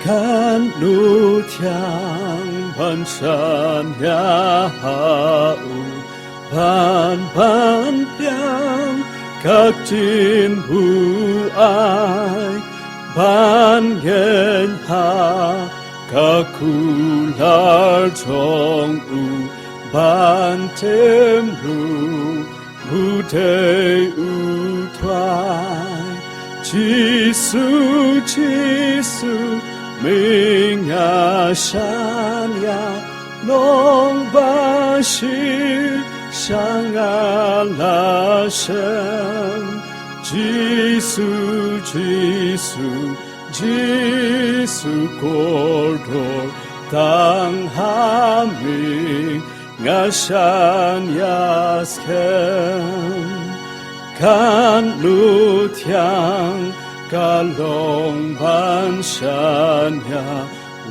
看路强盘山呀好pan pan yang các tin bu ai ban gen ha các kular trong u ban tem ru bu te u thoai Giêsu mình san ya long ba shi sang la shem Giêsu cordor tang ha mình san ya skem kan lu thiang ca long ban san ya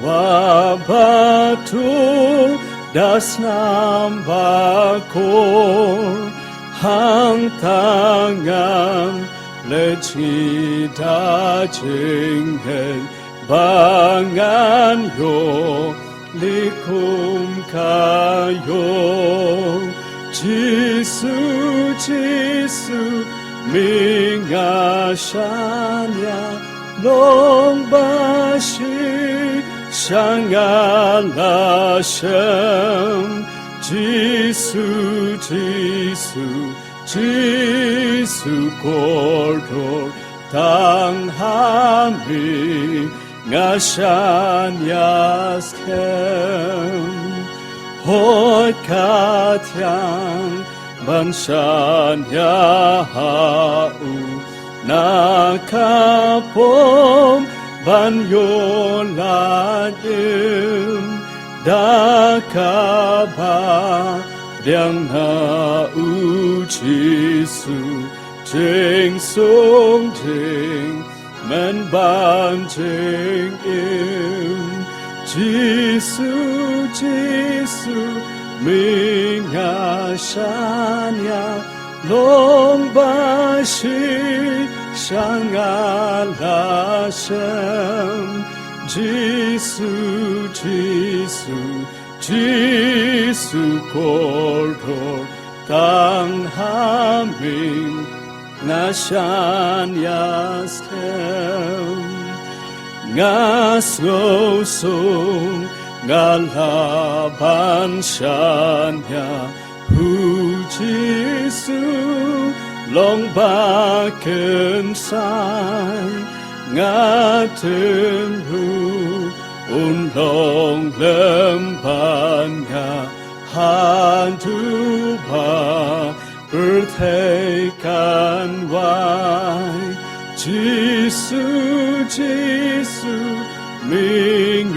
wa ba tu das nam ba kor hang tangan le chi da ching hen bangan yo likum kayo Giêsu mình san ya long ba shi sang la shem Giêsu cordor tang ha mi san ya skem hoi ka thiang ban san ya ha u na ka pom ban yo la im da ka ba Yang na u Giêsu jing sung jing men ban jing im Giêsu mình san ya long ba shi sang la shem Giêsu cordor tang ha mình san ya skem ngo sung la ban san ya hu Giêsu long ba ken sai tem ru un long lem ban nga han tu ba bertekan wai Giêsu mình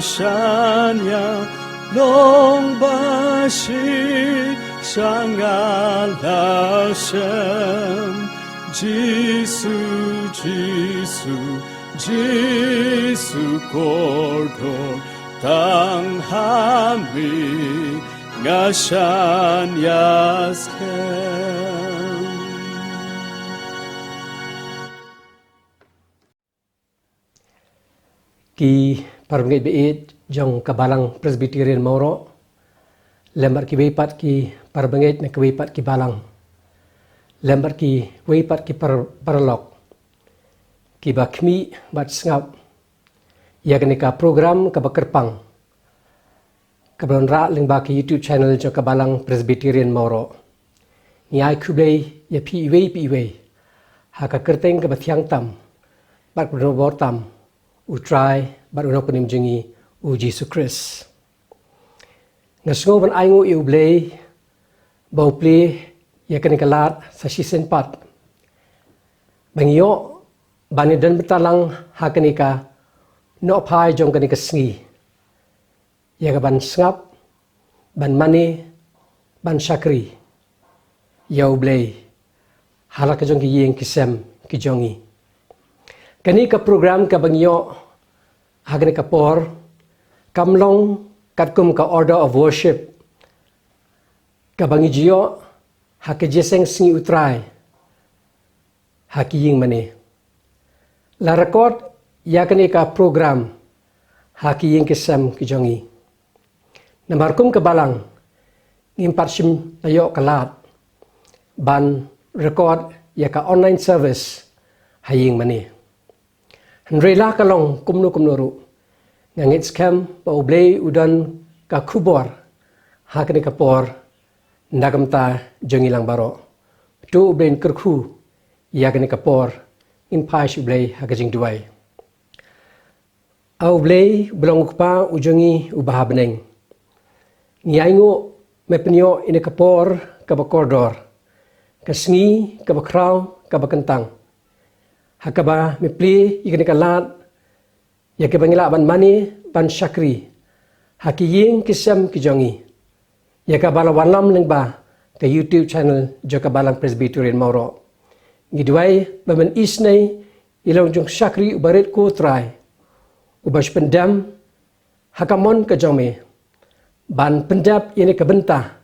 san ya long ba shi sang la shem Giêsu cordor tang ha mi san ya skem Ki parbangai beet jong kabalang Presbyterian Mauro lembar ki weipat ki parbangai na weipat ki balang lembar ki weipat ki paralok ki bakmi bat sngap yakni ka program ka bakerpang kabalon ra lengba ki YouTube channel jong kabalang Presbyterian Mauro nyai kublei ya pi wei ha ka kerteng ka bathiang tam bat kuno bortam utrai bat unok nim jingi u Jesu Christ ngasngo ban aingu iublei bau ple yakni kalat sa season 4 bangyo bani dan betalang hakani ka no pai jong kani ka sngi ya ban sngap ban mani ban shakri ya ublei hala ka jong ki yeng kisem ki jongi kani ka program ka bangyo hakani ka por kamlong katkum ka order of worship ka bangijio hakajeseng sngi utrai haki ying mani la record yakni ka program haki yang kesam kijongi. Namarkum kebalang ngimpat sim layok kalat ban record ya ka online service haying mani. Henrela kalong kumnu ru ngangit scam pa ublay udan ka kubor hakani kapor nagamta jongilang baro. Tu ublain kerku yagani kapor impas ublay hakajing duay. Ublay belong pa ujongi ubaha beneng. Ngiaingo mepenyo ini kapor kabakordor. Kasngi kabakraw kabakentang. Hakaba mepli igani kalat yakabangila ban mani ban syakri. Hakiying kisam kijongi. Yakabala walam lengba ke YouTube channel Jokabalang Presbyterian Mauro. Ngidway baman isnay ilaw jong syakri ubarit ko try. Ubas pendam hakamon kajome. Ban pendap ini kebentah.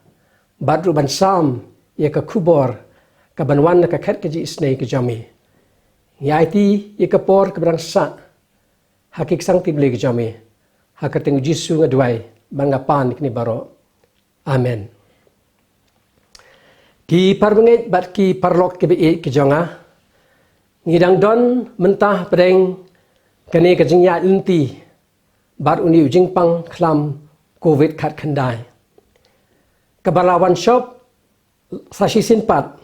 Badru ban sam ia ke kubor kabanwan na kakat kaji isnay kajome. Ngaiti ia kapor keberang sak. Hakik sang tibli kajome. Hakatengu Jisu ngadway ban ngapan ikni baro. Amen. Ki parbengit bat ki parlok kebe kejonga. Ngidang don mentah pedeng kani kajingya inti bat uni ujing pang klam COVID kat kendai. Kebalawan shop sashi sinpat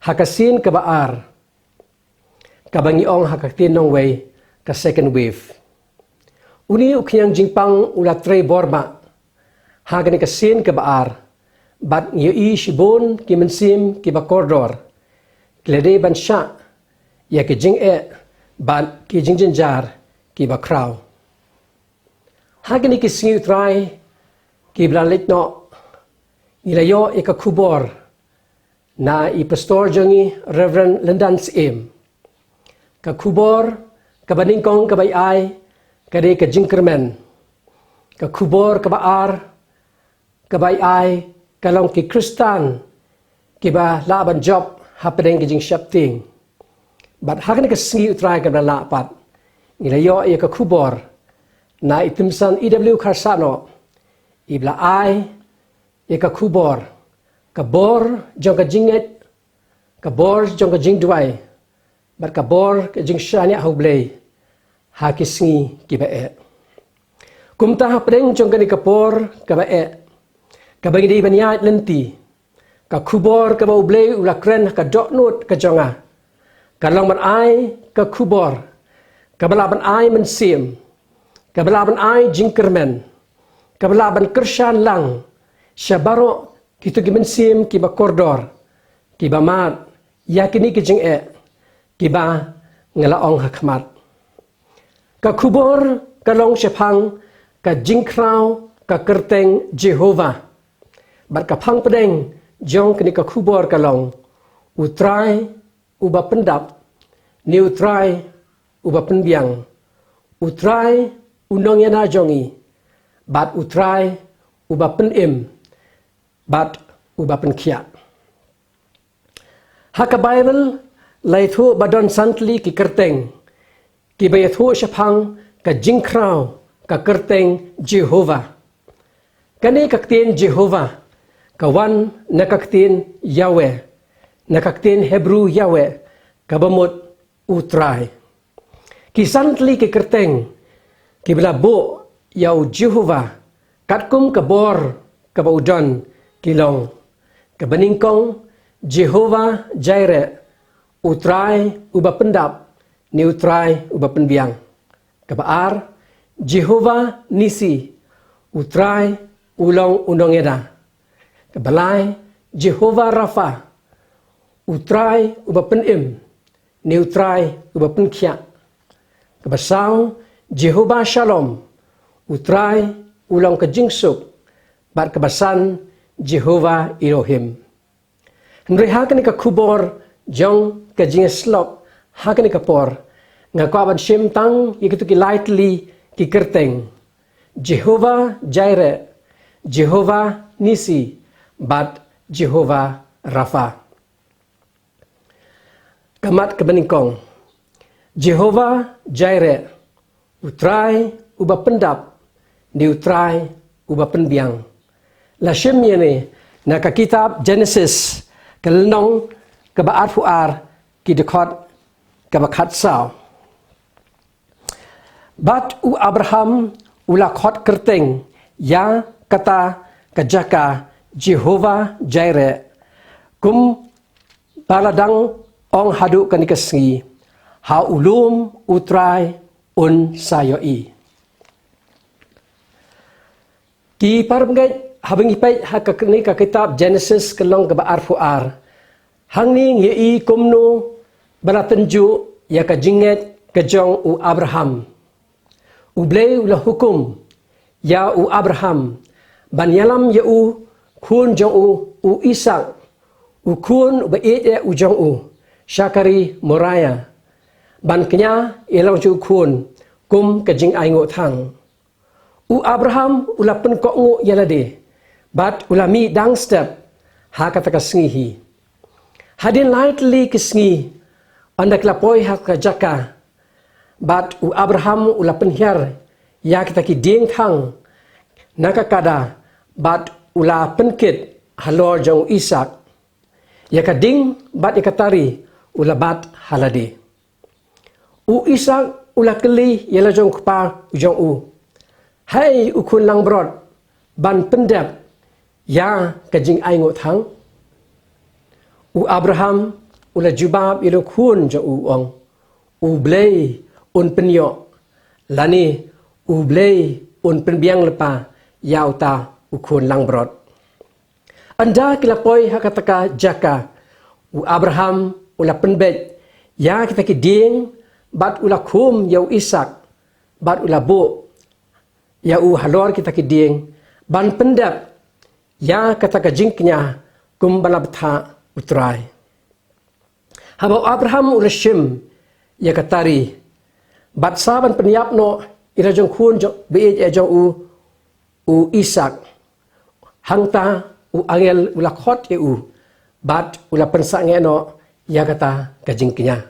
hakasin kebaar kabangi ong hakatin nong way ka second wave. Uni ukyang jingpang ula tre borba hagani kasin kebaar bat ngioi shibon ki mensim ki bakordor klede ban sha ya ki jing bat ki jing jinjar ki bakraw. Hagani ki singi utray ki blalit no ilayo ika kubor na i pastor jongi Reverend Lendans M. Ka kubor kabaningkong kabayay kade ka jingkermen. Ka kubor kabaar kabayay kalong ki Kristan kiba laban job hapedeng ki jing shapting. But hagani ka singi utray ka blalapat ilayo ika kubor na itimsan EW Karsano ibla ay ika kubor kabor jong ka jinget kabor jong ka jingduay bat kabor ka jing shanya hublay hakisingi kibae kumta hapdeng jong ka ni kapor kabae kabangi di banyat lenti ka kubor ka hublay ulakren ka doknut ka jonga kalong man ay ka kubor kabalaban ay mensim kabalaban ay jingkermen kabalaban kersyan lang syabaro kita gimensim kiba kordor kiba mat yakini kijing kiba ngalaong hakmat ka kubor kalong syapang ka jingkraw ka kerteng Jehovah bat kapang pedeng jong kini ka kubor kalong utray uba pendap ni utray uba penbiang utray undong yana jongi bat utray uba penim bat uba penkiat. Haka Bible laithu badon santli ki kerteng ki bayathu syapang ka jingkraw ka kerteng Jehovah. Kani kaktin Jehovah kawan nakaktin Yahweh nakaktin Hebrew Yahweh kabamut utray. Ki santli ki kerteng ki belabo yau Jehovah katkum kabor kabaudon kilong kabaningkong Jehovah Jireh utray uba pendap ni utray uba penbiang kabaar Jehovah Nisi utray ulong undong eda kabalay Jehovah Rafa utray uba penim ni utray uba penkiat kabasaw Jehovah Shalom utray ulang kejingsuk bat kebasan Jehovah Elohim. Henry hakan ka kubor jong kejing slop hakan ka por ngakwaban sim tang ikitu ki lightly ki kerteng Jehovah Jireh Jehovah Nisi bat Jehovah Rafa. Kamat kebeningkong Jehovah Jireh utray uba pendap diutrai uba penbiang. La shimye ni na ka kitab Genesis kelnong ke baat fuar ki dekot ke bakat sao. Bat u Abraham ula khot kerteng ya kata kajaka Jehovah Jireh kum baladang ong hadu kanikasngi ha ulum utrai un sayoi. Ki parbengai habengi pai hakakni ka kitab Genesis kelong ke baar fuar. Hang ni ngei kumno balatenju ya ka jinget kejong u Abraham. Ublei ulah hukum ya u Abraham ban yalam ya u kun jong u Ishak u kun beit ya u jong u Syakari Moraya ban kenya elang ju kun kum kejing ai ngo thang. U Abraham ulah pen kok ngo yalade bat ulah mi dang step ha kata kasngihi. Hadin lightly kisngi anda kelapoi ha ka jaka bat u Abraham ulah penhiar ya kita ki ding thang naka kada bat ulah penkit halor jong Ishak ya ka ding bat ikatari ulah bat halade. U Ishak ulah keli yala jong kpa jong u. Hai ukun lang brod ban pendap ya kajing ai ngo thang. U Abraham ulah jubab ilo kun jong u ong. U blei un penyo lani u blei un penbiang lepa ya uta ukun lang brod. Anda kilapoi hakataka jaka u Abraham ulah penbet ya kita ki ding bat ulah kum ya u Ishak bat ulah bu ya u halor kita ki ding ban pendap ya kataka jingknya kum balabtha utrai. Habau Abraham ulah shim ya katari bat saban penyap no ira jong kun jong beit ya jong u Ishak hangta u angel ulah khot ya u bat ulah pensak ngeno ya kata kajingknya.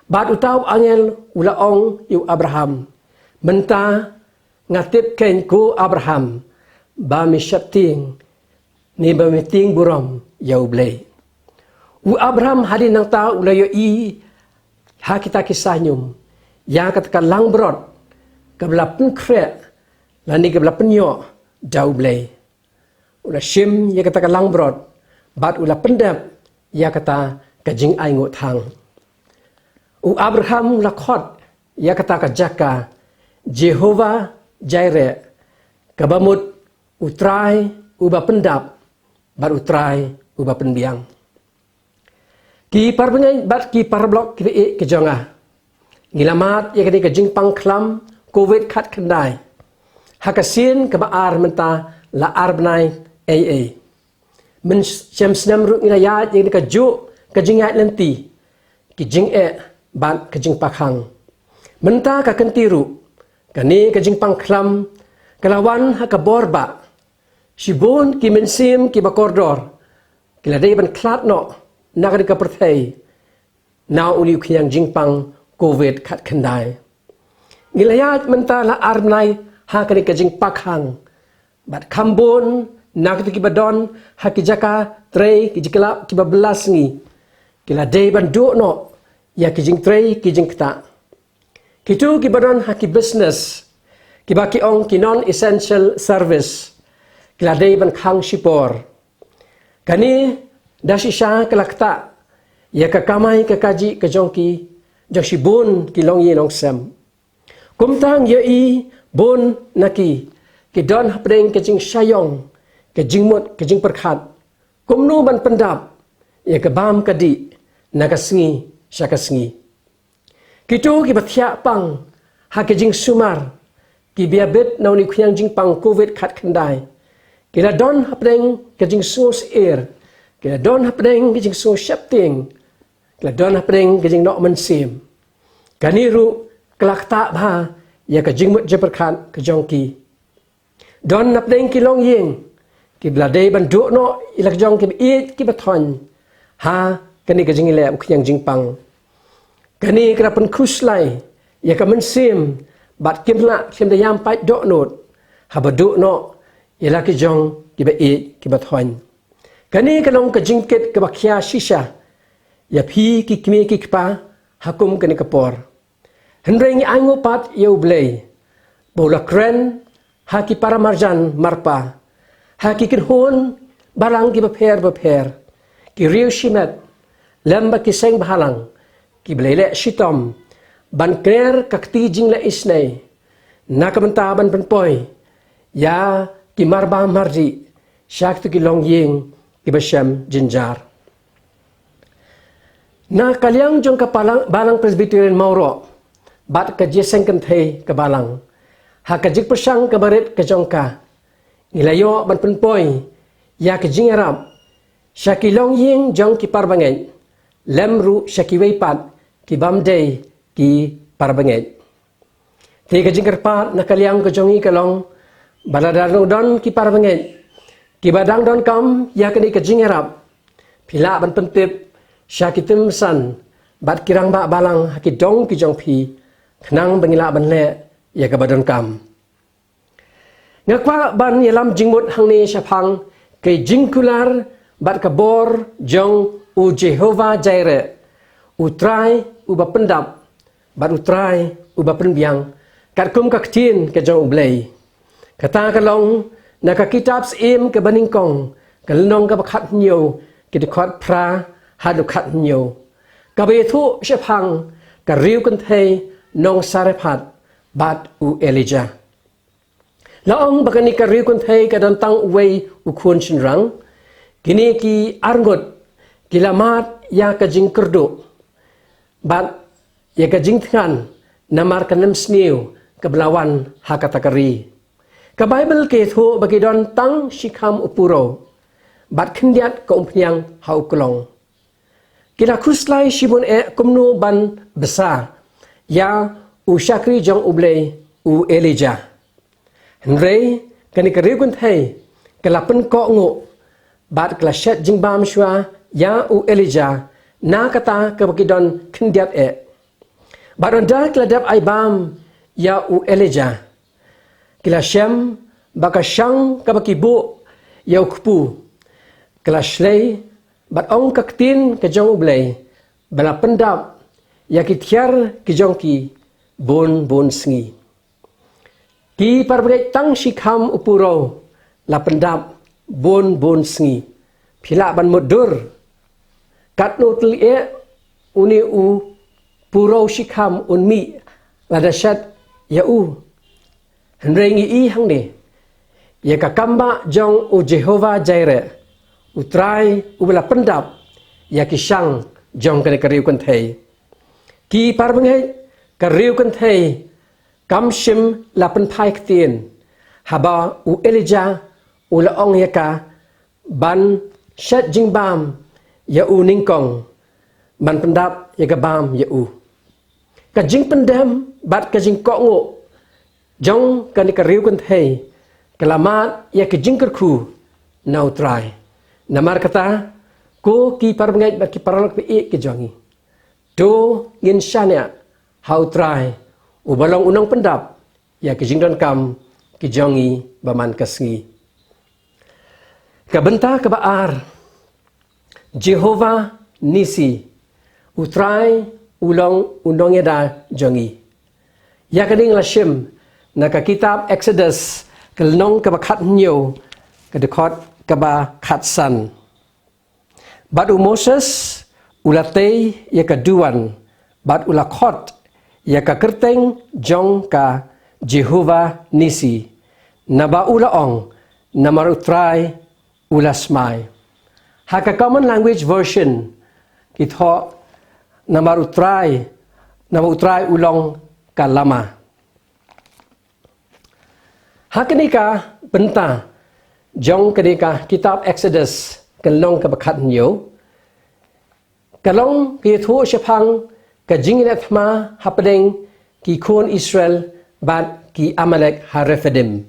Bat utau angel ulah ong yu Abraham menta ngatip ken ku Abraham ba mi syapting ni ba mi ting burom yau blei. U Abraham hari nang ta ulah yo i ha kita kisahnyum ya katakan lang brod kabla pen kre lani kabla penyo jau blei. Ulah shim ya katakan lang brod bat ulah pendap ya kata kajing ai ngo thang. U Abraham ulah khot ya kata kajaka Jehovah Jireh kabamut utrai uba pendap bat utrai uba penbiang. Ki parbengai bat ki parblok ki kejonga ngilamat ya kadi kajing pangklam covid khat kendai hakasin kebaar menta la arbnai AA men sem senam ru ngilaya yang dikaju kajingat lenti kijing bat kajing pakhang menta ka kentiru kani kajing pangklam kalawan hakaborba sibun ki mensim ki bakordor kiladai ban klat no nakari ka perthai na uli khiyang jingpang covid khat khandai ngilayat menta la arnai ha kani kajing pakhang bat kambon nakati ki badon ha ki jaka trei ki jikla ki babelas ngi kiladai ban do no ya kijing trei kijing kta kitu ki badon ha ki business ki baki ong ki non essential service kiladai ban khang shipor kani dasisha kelakta ya kakamai kakaji kajongki jongsi bun ki long ye long sem kumtang ye i bun naki ki don hapdeng kajing sayong kajing mut kajing perkhat kumnu ban pendap ya kabam kadi nakasngi syakasngi kitu ki bathya pang ha kajing sumar ki biabet nauni khuyang jing pang covid khat khandai kila don hapdeng kajing sus air kila don hapdeng kajing sus shapting kila don hapdeng kajing nok mensim kaniru kelakta bha ya kajing mut jeperkhat kajongki don hapdeng kilong yeng ki bladei ban do no ilak jong ki it ki bathon ha kani kajing ile khuyang jing pang kani kerapan kuslai ya ka mensim bat kimla kim da yam pai do not habaduk no ialah ki jong ki ba e ki ba thon kani kalong ka jingket ka bakhya shisha ya phi ki kmi ki pa hakum kani kapor hendreng ango pat yau blei bola kren ha ki para marjan marpa ha ki hon barang ki ba pher ki riu shimet lamba ki seng bahalang ki blele shitom ban krer kakti jing la isnai nakamanta ban penpoi ya ki marba marji shaktu ki long ying ki bashem jinjar na kalyang jong kapalang balang Presbyterian Mauro bat ka jeseng kan thei ka balang ha ka jik persang ka baret ka jongka nilayo ban penpoi ya ka jing arab shaki long ying jong ki parbangai lemru shaki weipat ki bamdei ki parbangai te ka jing karpat na kalyang ka jongi kalong baladang don ki parbangai ki badang don kam ya ka ni ka jing arab pila ban pentip Syakitim san bat kirang ba balang haki dong ki jong pi khnang bangila ban le ya ka badon kam ngakwa ban yalam jingmut hangni syapang ke jingkular bat ka bor jong u Jehovah Jireh utrai u ba pendap bat utrai u ba penbiang kat kum ka ktin ke jong ublei kata kalong na ka kitab sim ke baningkong kalnong ka bakhat nyo ki dekhot pra hadu khat nyo kabe thu shapang ka riu kan thei nong sarephat bat u Elijah laong bakani ka riu kan thei ka dan tang wei u khun chin rang kini ki arngot kilamat ya ka jing kerdu bat ya ka jing than namar kanem sniu ka belawan hakatakari ka Bible ke thu bagi don tang shikam upuro bat khindiat ka umpnyang hau klong kila kuslai shibun kumnu ban besar ya u shakri jong ublei u Elijah henrei kani kariu kun thei kalapen ko ngu bat klashet jingbam shwa ya u Elijah na kata ka bakidon khindiat bat onda kladap aibam ya u Elijah kila shem bakashang ka bakibu ya ukpu kila shlei bat ong kaktin ke jong ublei bala pendap ya ki tiar ki jong ki bon sngi ki parbre tang shikham upuro la pendap bon sngi phila ban modur kat no tli uni u puro shikham unmi la dashat ya u henrengi i hang ne ya ka kamba jong u Jehovah Jireh utrai ubala pendap ya ki sang jong kane kariu kan thei ki parbangai kariu kan thei kam shim la pen phai ktien haba u Elijah u la ong ya ka ban shat jingbam ya u ningkong ban pendap ya ka bam ya u ka jing pendam bat ka jing ko ngo jong kane kariu kan thei kelamat ya ki jing kerku na utrai namar kata ko ki parbangai bat ki paralak pe ke jongi do ngin shania how try u balong unang pendap ya ki jingdon kam ki jongi baman kasngi ka benta ka baar Jehovah Nisi utrai ulong unong yada jongi ya kaning lashim na ka kitab Exodus kalnong ka bakhat nyo ka dekot kaba khatsan batu Moses ulatei ya kaduan bat ulakot ya ka kerteng jong ka Jehovah Nisi naba ulaong namar utrai ulasmai haka common language version kitho namar utrai ulong kalama hakanika benta jong kadika kitab Exodus kalong ka bakhat nyo kalong ki thu shapang ka jingin athma hapdeng ki khon Israel bat ki Amalek Harefidim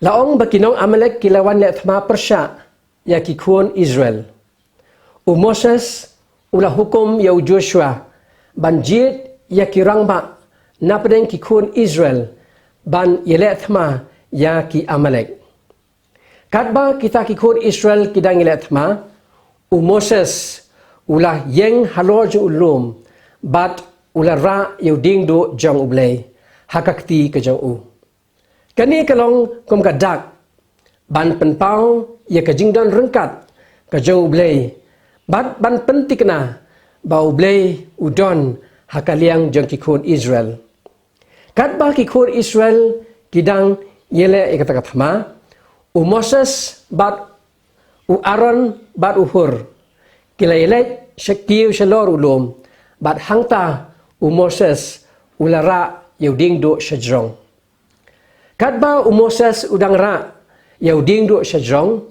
laong bakinong Amalek kilawan le athma persya ya ki khon Israel u Moses ula hukum ya Joshua banjit ya ki rangba napdeng ki khon Israel ban yelek thma ya ki Amalek. Katba kita kikut Israel kidang yelek thma u Moses ulah yeng halor jeng ulum bat ulah ra yu ding do jong ublay hakakti ke jong u. Kani kalong kum kadak ban penpau ya ke jingdon rengkat ke jong ublay bat ban pentikna ba ublay udon hakaliang jong kikut Israel. Katba kikut Israel kidang yele ikata thma u Moses bat u Aaron bat u Hur kila yele shakiu shalor ulum bat hangta u Moses ulara yauding do shajrong. Katba u Moses udang ra yauding do shajrong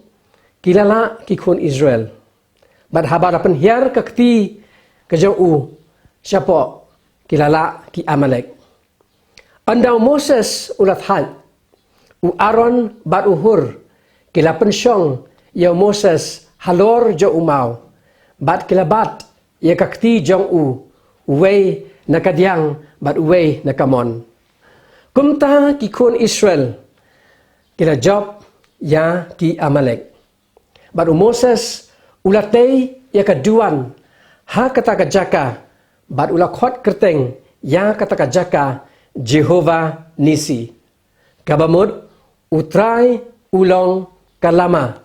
kilala kikun Israel bat habarapan hiar kakti kejau u siapa kilala ki Amalek. Andau Moses ulat hal u Aaron bat u Hur kila pensyong ya Moses halor jo umau bat kila bat ya kakti jong u uwei nakadiang bat uwei nakamon. Kumta kikun Israel kila job ya ki Amalek. Bat u Moses ulatei ya kaduan ha kata kajaka bat ulakhot kerteng ya kata kajaka Jehovah Nisi. Kabamud utrai ulong kalama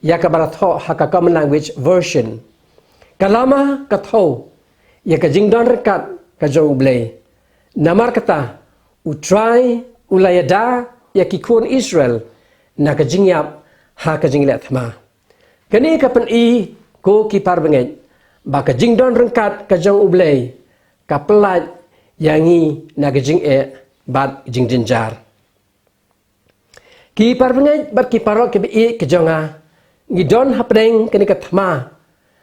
ya kabaratho haka common language version. Kalama katho ya kajingdon rekat kajong ublay. Namar kata utrai ulayada ya kikun Israel na kajingyap ha kajinglet ma. Kani kapan i ko kipar bengej ba kajingdon rengkat kajong ublay kapelat yangi na kajing bat jingjinjar. Kipar bengej bat kiparok kebi kejonga ngidon hapdeng kani kathma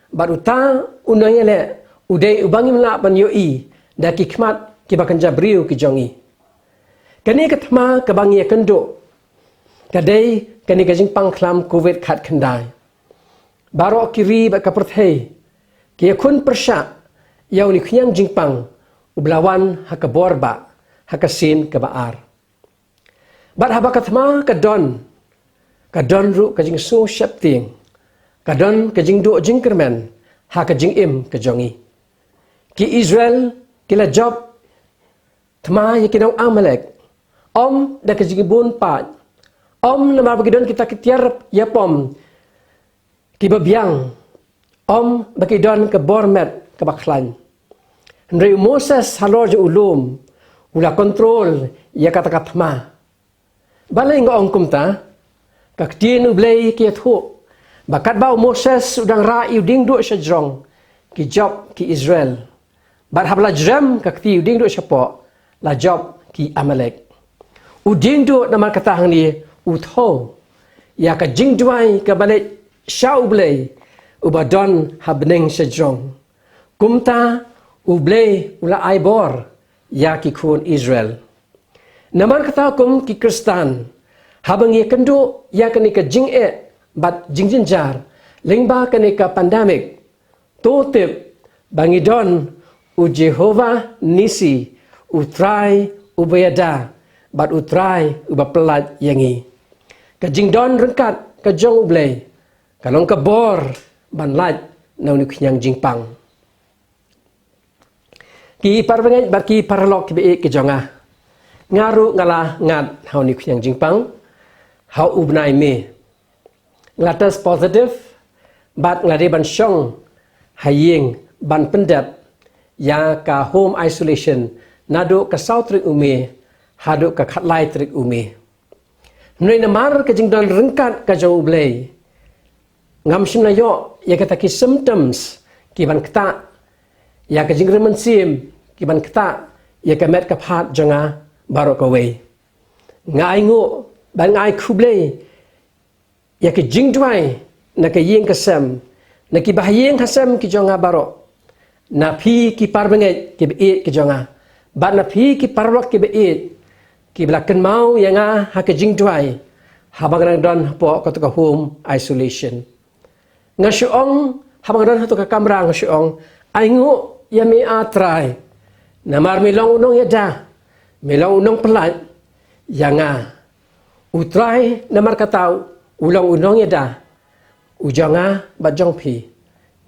bat uta unayele udai ubangi mela pan yoi da kikmat kibakan jabriu kijongi. Kani kathma kabangi kendo kadai kani kajing pangklam covid khat khandai. Barok kiri bat kaperthei kia kun persyak yau ni khyang jingpang ublawan hakaborba hakasin kebaar. Bat habakathma kadon ru kajing so syapting kadon kajing do jingkermen ha kajing im kajongi. Ki Israel kila job thma yakinau Amalek om da kajing bun pat om nama bagidon kita kitiar yapom kibabiang om bagidon ke bormet ke baklan. Henry Moses halor je ulum ula kontrol ya kata-kata ma. Balai ngong kumta kaktin ublay ki thu bakat bau Moses udang ra uding do syajrong ki job ki Israel. Bat habla jram kakti uding do syapo la job ki Amalek. Uding do nama kata hang ni utho ya ka jingduai ka balik syau ublay ubadon habneng syajrong. Kumta ublay ula aibor ya ki kun Israel. Namar kata kum ki Kristan habang ye kendo ya kani ka jing bat jingjinjar lingba kani ka pandemic totip bangidon u Jehovah Nisi utrai ubayada bat utrai ubapelat yangi. Ka jingdon rengkat ka jong ublay kalong ka bor banlat na unik nyang jingpang. Ki parbangai baki paralok ki jonga ngaru ngala ngat hau ni yang jingpang hau ubnai me latas positive bat ngade ban syong haying ban pendat ya ka home isolation nado ka sautrik ume hado ka khatlai trik ume noi namar ka jingdon rengkat ka jau ublay ngam simna yo ya kata ki symptoms ki ban kata ya ka jingre mensim ki ban kata ya ka met ka phat jonga baro ka wei ngai ngo ban ngai khublei ya ka jingdwai na ka yeng ka sam na ki bahyeng hasam ki jonga baro na phi ki parbenget ki be ki jonga ba na phi ki parlok ki be ki blaken mau yanga ha ka jingdwai habang don po ka to ka home isolation ngasiong habang don to ka kamra ngasiong ai ngo ya me atrai namar milong unong ya da milong unong pelat Yanga utrai namar katau ulang unong yada ujanga bajong pi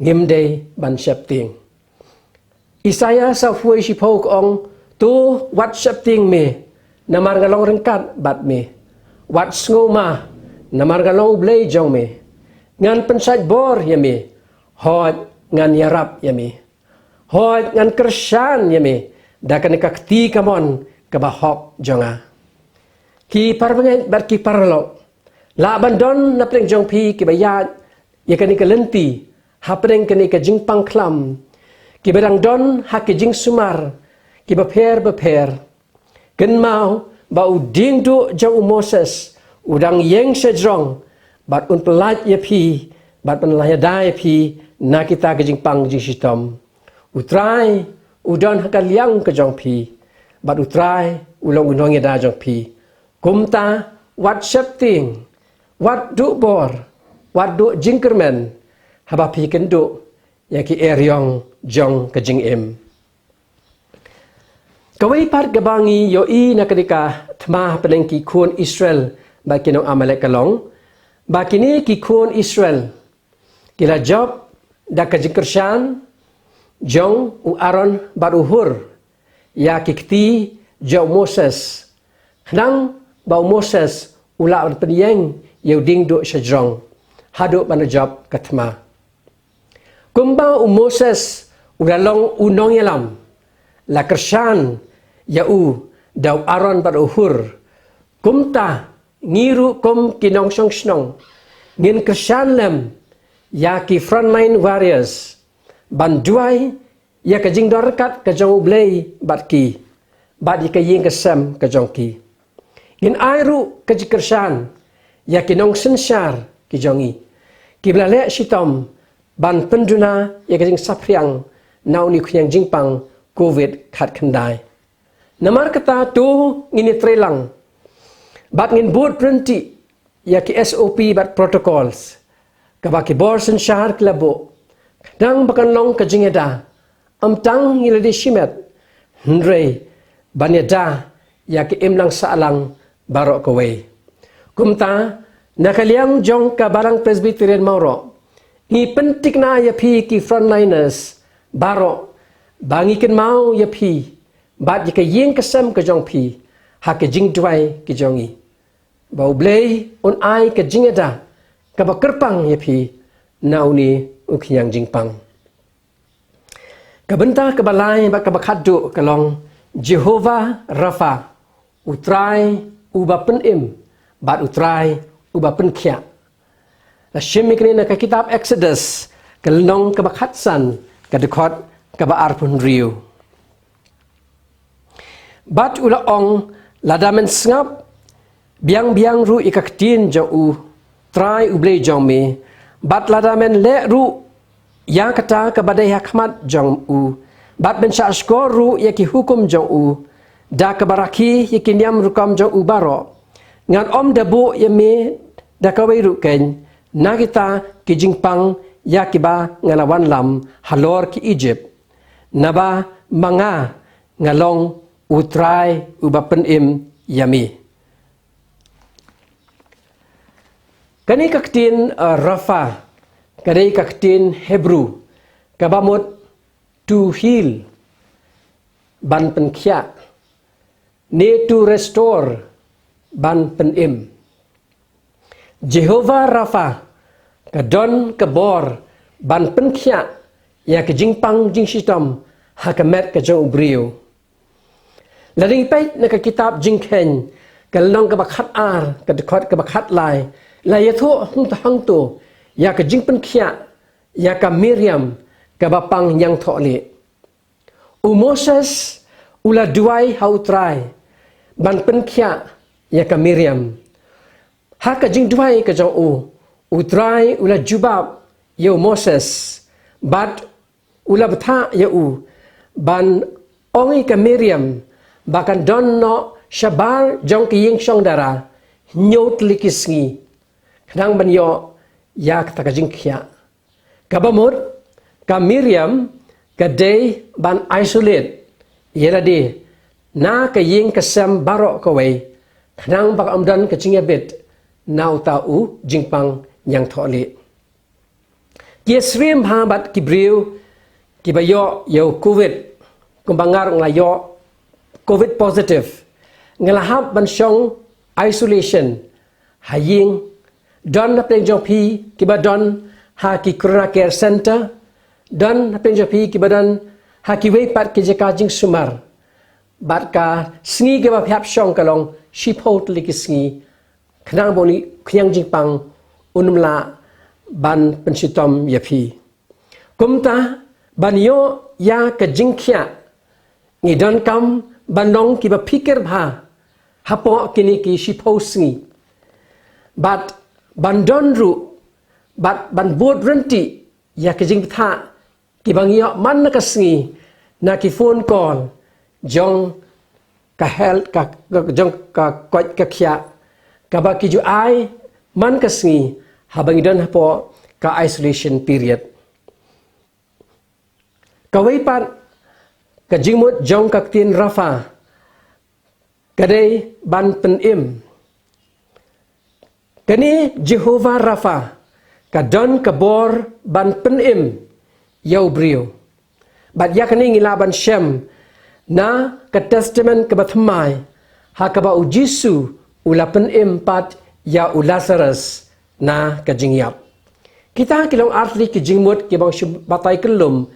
ngimde ban septing. Isaya sa fuay sipok ong tu wat septing me namar ngalong rengkat bat me wat ngoma namar ngalong blay jong me ngan pensat bor ya me hot ngan yarap ya me hot ngan kersan ya me dakan kakti kamon kabahok jonga ki parbangai bat ki parlo la bandon na preng jong pi ki bayat ya kani kalenti ha preng kani ka jingpang klam ki bedang don ha ki jing sumar ki beper ken mau ba uding du jong Moses udang yeng sejrong bat un pelat ya pi bat penlaya dai pi na kita ke jingpang jing sitom utrai udon ha ka liang ke jong pi bat utrai ulong unong ya da jong pi kumta wat septing wat du bor wat du jingkermen haba pi kendu ya ki eryong jong ke jing em kawai part gabangi yo i na kadika thma pelengki khun Israel ba kinong Amalek kalong ba kini ki khun Israel kila job da ka jingkershan jong u Aaron baruhur ya kikti jo Moses nang bau Moses ula penyeng yau ding do sejrong hadu ban job katma kumbau Moses ulalong unong yalam la kershan yau dau Aaron baruhur kumta ngiru kom kinong song snong ngin kershan lem ya ki frontline warriors banduai ya ka jing dorkat ka jong blay bat ki bat ka ying kesem ka jong ki ngin airu ka jikershan ya kinong sensyar ki jongi ki blale sitom ban penduna ya ka jing sapriang nau ni khuyang jingpang covid khat khandai namar kata tu ngini trelang bat ngin board prenti ya ki SOP bat protocols ka ba ki bor sensyar klabo dang bakan long ka jingeda amtang ngiladi shimet hendrei banyada ya ki imlang saalang barok kawai kumta nakaliang jong ka barang Presbyterian Mauro ni pentik na ya pi ki frontliners barok bangikin mau ya pi bat ya ka ying kesem ka jong pi ha ka jing dwai ki jongi bau blay on ai ka jingeda ka ba kerpang ya pi nauni ukyang jingpang kabenta kabalai ba kabakadu kalong Jehovah Rafa utrai uba penim bat utrai uba penkia Hashem ikni na ka kitab Exodus kalong kabakhatsan kadekot kabaar pun riu bat ula ong ladamen sngap biang ru ikaktin jong u trai ublei jong me bat ladamen le ru yang kata kabadai hakmat jong u bat bensha skor ru yaki hukum jong u da kabaraki yaki niam rukam jong u baro ngan om dabo yame da kawai ru ken na kita ki jingpang yaki ba ngalawan lam halor ki Egypt naba manga ngalong utrai uba penim yami kani kaktin Rafa kadai kaktin Hebrew kabamut to heal ban penkia ne to restore ban penim Jehovah Rafa kadon kabor ban penkia ya ke jingpang jing sitom hakamet ke jong brio lading pait na ka kitab jingken kalong ka bakhat ar ka dekot ka bakhat lai la yatho hang to ya ka jingpen khia ya ka Miriam ka bapang yang thole Moses ula duai hautrai ban pen khia ya ka Miriam ha ka jing duai ka jong utrai ula jubab yo Moses bat ula betha ya ban ongi ka Miriam bakan donno shabar jong ki ying song dara nyot likisngi kadang ban yo ya ka jing khia kabamut ka Miriam ka day ban isolate yela de na ka ying kasam baro ka wei Kenang bak amdan kecingnya bet nau tau jingpang yang thole. Kia srim habat kibriu kibayo yo COVID kumbangar nglayo COVID positive ngelahap bansyong isolation haying don napeng jopi kibadon ha ki corona care center don napeng jopi kibadon ha ki weipat ki jekajing sumar bat ka sngi ke ba phap syong kalong shipot liki sngi khnang boni khyang jingpang unumla ban pensitom yapi kumta banyo ya ke jingkhya ngidon kam bandong ki ba pikir bha hapo kini ki shipot sngi bat bandon ru bat ban bot renti ya ke jing tha ki bangyo man ka sngi na ki phone call jong ka hel ka jong ka kwat ka khya ka ba ki ju ai man ka sngi habangidon hapo ka isolation period kawai pat ka jingmut jong ka tin rafa kadai ban penim kani Jehovah Rafa kadon kabor ban penim yau brio bat yakani ngilaban shem na ka testament ka bathmai ha ka ba ujisu ula penim pat ya Lazarus na ka jingyap kita kilong artli ki jingmut ki bang batai kelum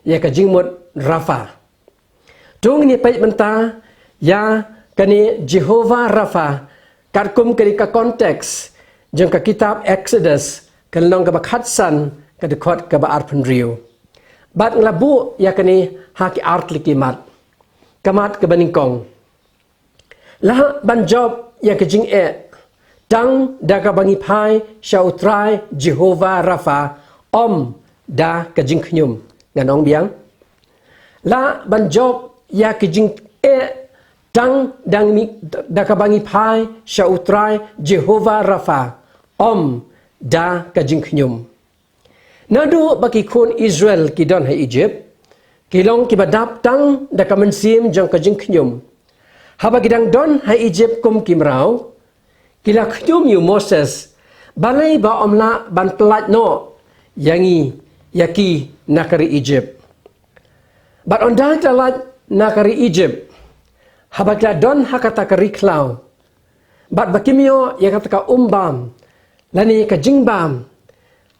ya ka jingmut Rafa tung ni pai menta ya kani Jehovah Rafa karkum kani ka konteks jeng ka kitab Exodus kalong ka bakhatsan ka dekot ka ba arpun rio bat nglabu ya kani haki art likimat kamat ka baningkong lah ban job ya ka jing tang da ka bangi pai shautrai Jehovah Rafa om da ka jing khnyum nganong biang la ban job ya ka jing tang dang mi da ka bangi pai shautrai Jehovah Rafa om da ka jing khnyum nadu baki kun Israel ki don ha Egypt kilong ki badap tang da ka mensim jong ka jing khnyum haba gidang don ha Egypt kum kimrau kila khnyum yu Moses balai ba omla ban pelat no yangi yaki nakari Egypt but on da talat nakari Egypt haba kila don hakata kari klau bat bakimyo ya kata ka umbam lani ka jingbam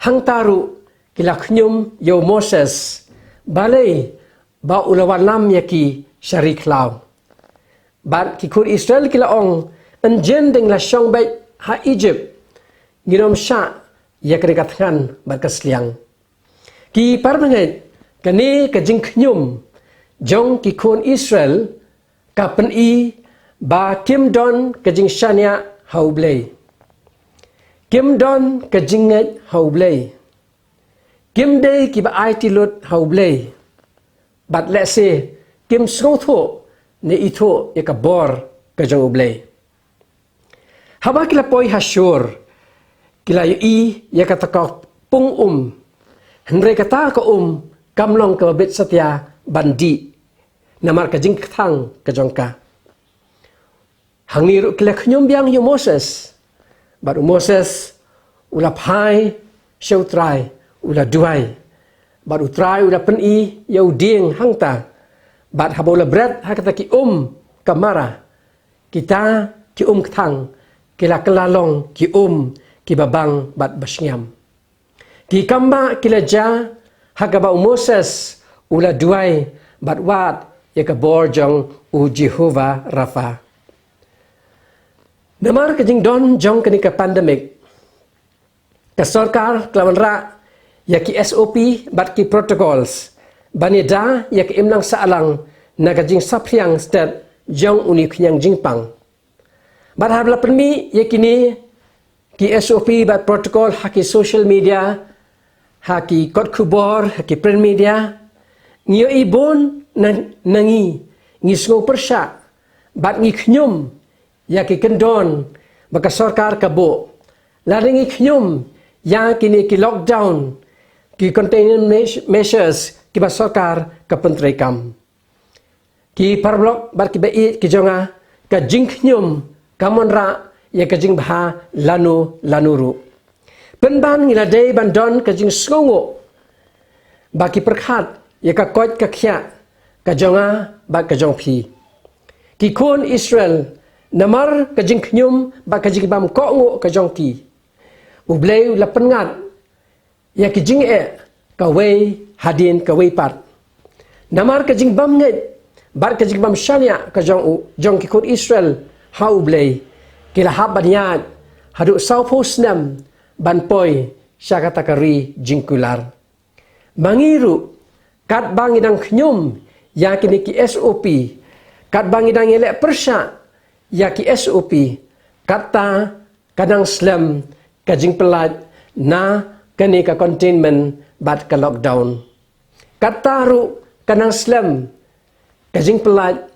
hang taru kila khnyum yo Moses balai ba ulawan lam yaki syari klau bat ki kur Israel kila ong enjen deng la syong bai ha Egypt nginom sya ya kerikatkan bat kasliang ki parbangai kani ka jing khnyum jong ki kun Israel ka pen i ba kim don ka jing syania haublei kim don ka jinget haublei kim dei ki ba ai tilut haublei bat let's say kim snotho ne itho ya ka bor ka jong ublei haba kila poi hasyur kila i ya kata ka pung henre kata ka kamlong ka bet satya bandi namar ka jing thang ka jongka hangiru kila khnyum biang yu Moses baru Moses ula pai shautrai ula duai baru trai ula pen i yau ding hangta bat habola bread hakata ki kamara kita ki thang kila kelalong ki ki babang bat basyam ki kamba kila ja hakaba Moses ula duai bat wat ya ka borjong u Jehovah Rafa namar ka jing don jong kani ka pandemic ka sarkar klawan ra ya ki SOP bat ki protocols banida ya ki imlang saalang na ka jing sapriang stat jong uni khyang jingpang bat habla permi ya kini ki SOP bat protocol haki social media haki kot kubor haki print media ngiyo ibon nangi ngisngo persya bat ngi khyum ya ki kendon baka sarkar kabo laring khyum ya kini ki lockdown ki containment measures ki ba sarkar ka pentrekam ki parblok bar ki bai ki jonga ka jing khyum kamonra ya kajing baha lanuru. Penban ngiladai bandon kajing songo baki perkhat ya ka kot ka khya kajonga ba kajong phi. Ki kon Israel namar kajing knyum ba kajing bam ko ngo kajong ki. Ublei la pengat ya kajing ka wei hadin ka wei pat. Namar kajing bam nget bar kajing bam shania kajong ki kon Israel ha ublei kila habanyat hadu saupos nam banpoi syakatakari jingkular. Mangiru kat bangidang knyum ya kini ki SOP kat bangidang elek persya ya ki SOP kata kadang slam kajing pelat na kani ka containment bat ka lockdown. Kata ru kadang slam kajing pelat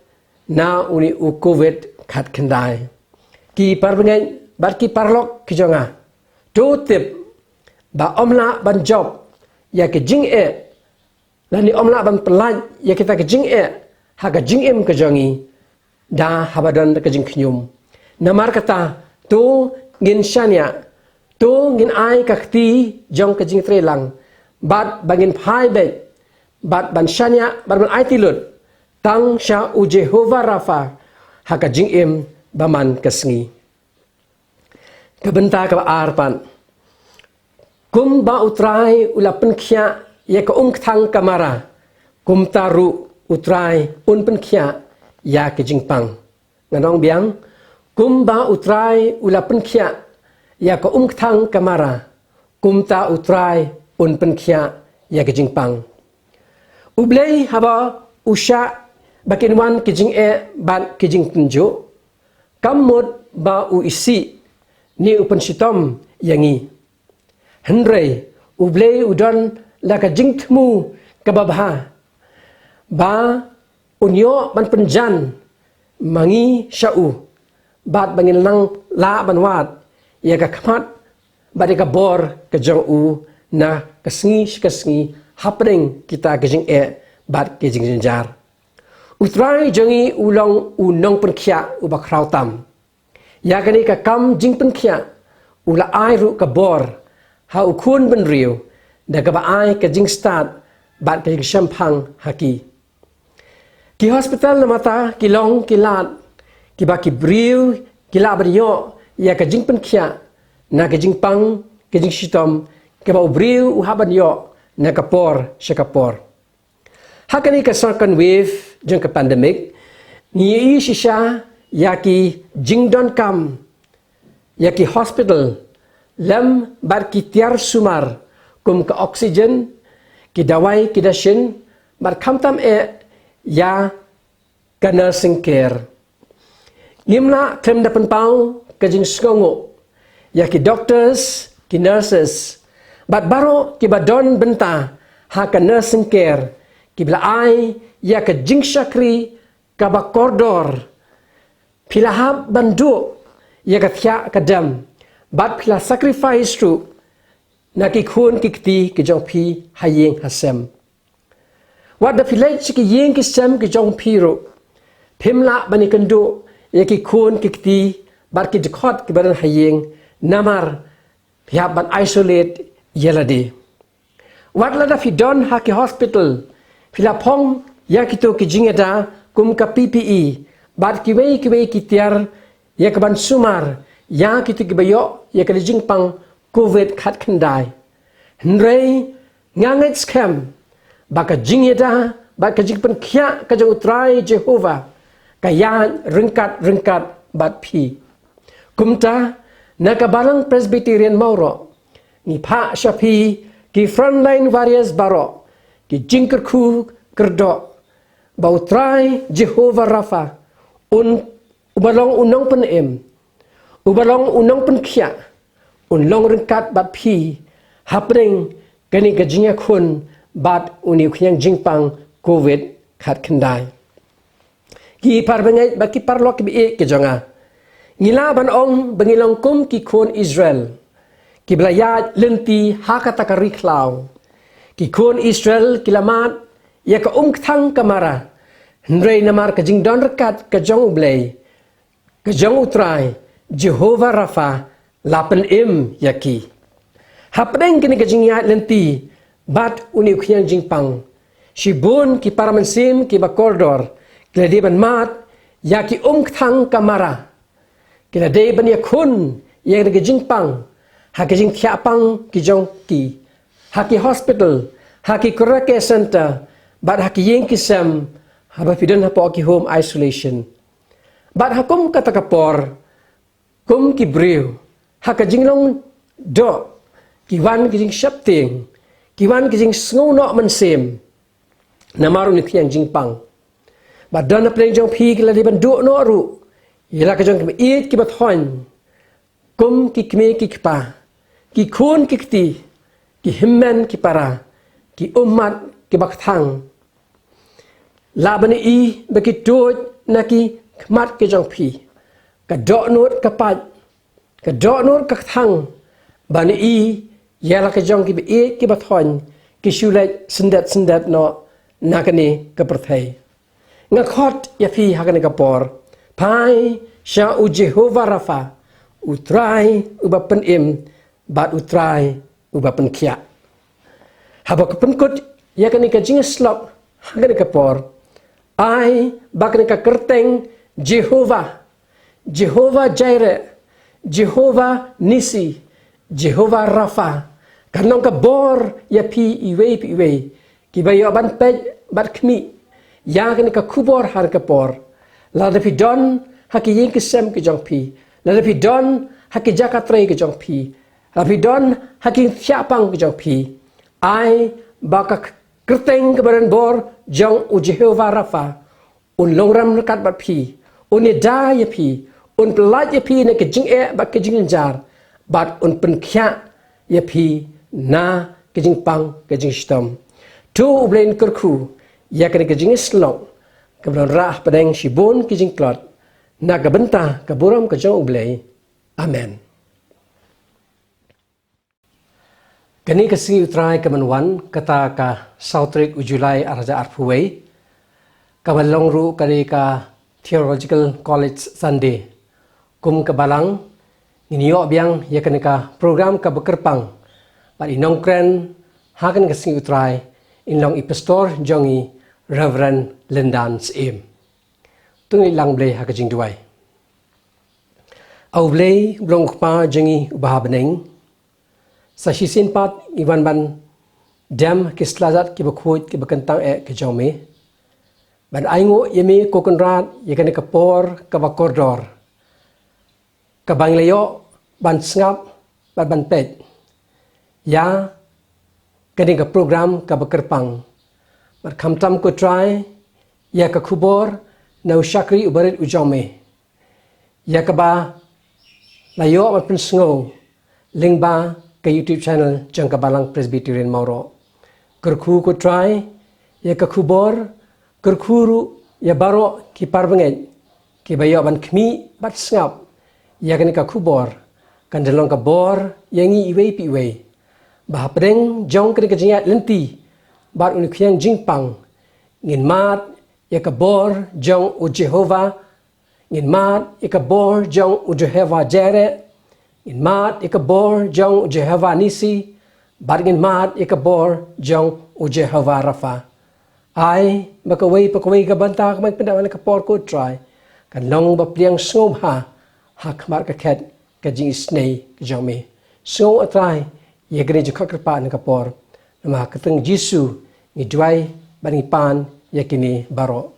na uni u COVID kat kendai. Ki parbengai bat ki parlok ki jonga. Tu tip ba omla ban job ya ke jing lani omla ban pelat ya kita ke jing ha ke jing ke jongi da habadan ke jing knyum. Namar kata tu ngin shania tu ngin ai kakti jong ke jing trelang bat bangin phai be bat ban shania bat ban ai tilut tang sha u Jehovah Rafa ha ke jing baman kesngi. Kebenta ka arpan kum ba utrai ula penkhya ya ka thang kamara kum taru utrai un penkhya ya ke jingpang nganong biang kum ba utrai ula penkhya ya ka thang kamara kum ta utrai un penkhya ya ke jingpang ublei haba usha bakinwan ke jing ban ke jing tunjo kamut ba u isi ni upan sitom yangi Henry ublei udon la ka jingtmu kababha ba unyo ban penjan mangi syau bat bangin lang la banwat ya ka khamat ba de ka bor ka jong u na kasngi happening kita ka jing bat ke jing jar utrai jongi ulong unong penkhya u ba krautam ya kani ka kam jing penkhya ula ai ru ka bor ha ukun ben riu da ka ba ai ka jing start bat ka jing shampang haki ki hospital na mata ki long ki lat ki ba ki briu ki la ba yo ya ka jing penkhya na ka jing pang ka jing shitom ka ba briu u ha ban yo na ka por shakapor hakani ka second wave jeng ka pandemic ni shisha yaki jingdon kam yaki hospital lam bar ki tiar sumar kum ka oksigen ki dawai ki dashin bar khamtam ya ka nursing care nimla tem dapan pau ka jing skongo yaki doctors ki nurses bat baro ki badon benta ha ka nursing care ki bla ai ya ka jing shakri ka ba koridor Pilahab bandu ya kathya kadam bat pila sacrifice tu na ki khun ki kti ki jong phi hayeng hasem wat da pilai ki yeng ki sem ki jong phi ro phimla bani kandu ya ki khun ki kti bat ki dikhot ki baran hayeng namar ya ban isolate yelade wat la da fi don ha ki hospital pila phong ya ki to ki jingeda kum ka PPE bat kiwei ki tiar ya ka ban sumar ya ki tu ki bayo ya ka jing pang COVID khat khandai hnrei nganget scam ba ka jing yeda ba ka jing pan khya ka jong utrai Jehovah ka ya ringkat bat phi kumta na ka balang Presbyterian Mauro ni pha shapi ki frontline warriors baro ki jing khu kerdo ba utrai Jehovah Rafa ubalong unong penem ubalong unong penkhya unlong ringkat bat phi hapring kani gajinya khun bat uni khyang jingpang COVID khat khandai ki parbangai baki parlok bi ke jonga ngila ban ong bangilong kum ki khun Israel ki blaya lenti hakatakari khlaw ki khun Israel kilamat ya ka thang kamara Hnrei namar ka jing don rekat ka jong ublei kejong utrai Jehovah Rafa lapen im yaki. Hapdeng kini kejing yat lenti bat uni ukhian jingpang. Shibun ki paramansim ki bakordor keladiban mat yaki thang kamara. Keladiban yakun yang kejing pang hakejing tiapang kijong ki. Haki hospital, haki kurake center, bat haki yeng kisam haba pidon hapo ki home isolation. Bat hakum kata kapor kum ki briu hakejing long do kiwan kijing shapting kiwan kijing sngo no mansim namaru ni kyang jingpang badana pleng jong phi kila diban do no ru yela ka jong ki ki bathon kum ki kme ki kpa ki khun ki kti ki himmen ki para ki ummat ki bakthang labani i baki toj naki khmat ki jong phi ka do not ka pat ka do not ka thang bani i yala ka jong ki bathon ki shulai sendat no nakani ka perthai nga khot ya phi hakani ka por pai sha u Jehovah Rafa utrai ubapen im bat utrai ubapen kia haba ka penkut ya kani ka jingeslop hakani ka por ai bakani ka kerteng Jehovah Jireh, Jehovah Nisi, Jehovah Rafa. Kanong ka bor ya pi iwe ki bayo ban pej bat kmi ya kani ka kubor har ka por la da pi don haki yin kisem ki jong pi la da pi don haki jakatre ki jong pi la pi don haki siapang ki jong pi ai baka kerteng ke baran bor jong u Jehovah Rafa un longram nakat bat pi un da ya pi un pelat ya pi ne ke jing bat ke jing jar bat un pen khya ya pi na kejing pang kejing stom tu ublen kerku ya kene kejing slong keberon rah pedeng shibun kejing klot na kabenta kaburam kejong ublei amen. Kini kesi utrai kemenwan kata ka sautrik ujulai araja arpuwei kabalong ru kari ka Theological College Sunday kum kabalang nginyo biang ya kene ka program ka bekerpang Pat inongkren hakan kasing utrai inlong ipastor jongi Reverend Lindans im. Tungi lang blay hakajing duway. Au blay blong kpa jongi ubahabeneng sa sisin pat iwan ban dam kislazat ki bakhut ki bakantang ke jome. Ban aingo yemi kokonrat yakane kapor ka bakordor. Ka banglayo ban sngap ban pet. Ya kini ka program ka bekerpang mat khamtam ko try ya ka khubor na usyakri ubarit ujome ya ka ba layo mat pensngo lingba ka YouTube channel jangka balang Presbyterian Mauro kerku ko try ya ka khubor kerkuru ya baro ki parbenget ki bayo ban khmi bat sngap ya kini ka khubor kan delong ka bor yangi iwei pi iwei Bahapdeng jong kene kejingat lenti bat uni kyang jingpang ngin mat ya kabor jong u Jehovah ngin mat ya kabor jong u Jehovah Jireh ngin mat ya kabor jong u Jehovah Nisi bat ngin mat ya kabor jong u Jehovah Rafa ai makaway ka banta kamay pindaman ka por ko try kan long bapliang sngom ha hakmar ka ket kajing snei kajome so atrai ya gereja kakerpa ni kapor nama keteng Jisu ni duai bani pan ya kini baro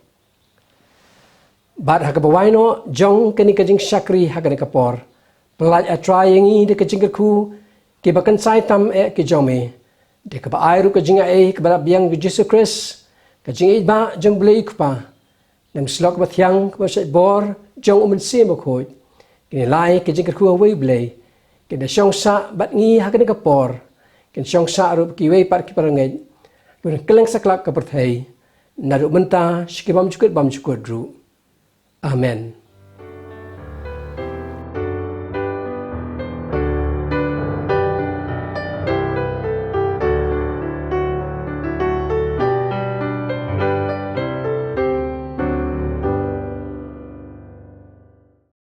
bad hakabawaino jong kini kajing syakri hakani kapor pelaj atrai yangi de kajing ku ki bakan sai tam ke jome de ka airu kajing ke bala biang Jisu Christ kajing ba jong blei kupa nam slok bathyang ko sai bor jong umensi mokhoy kini lai kajing ku away blei kena syong sa bat ngi hakani kapor ken syong sa rup ki wei par ki parangej kun keleng saklak ka perthai naru menta shikibam chukut bam chukut ru amen.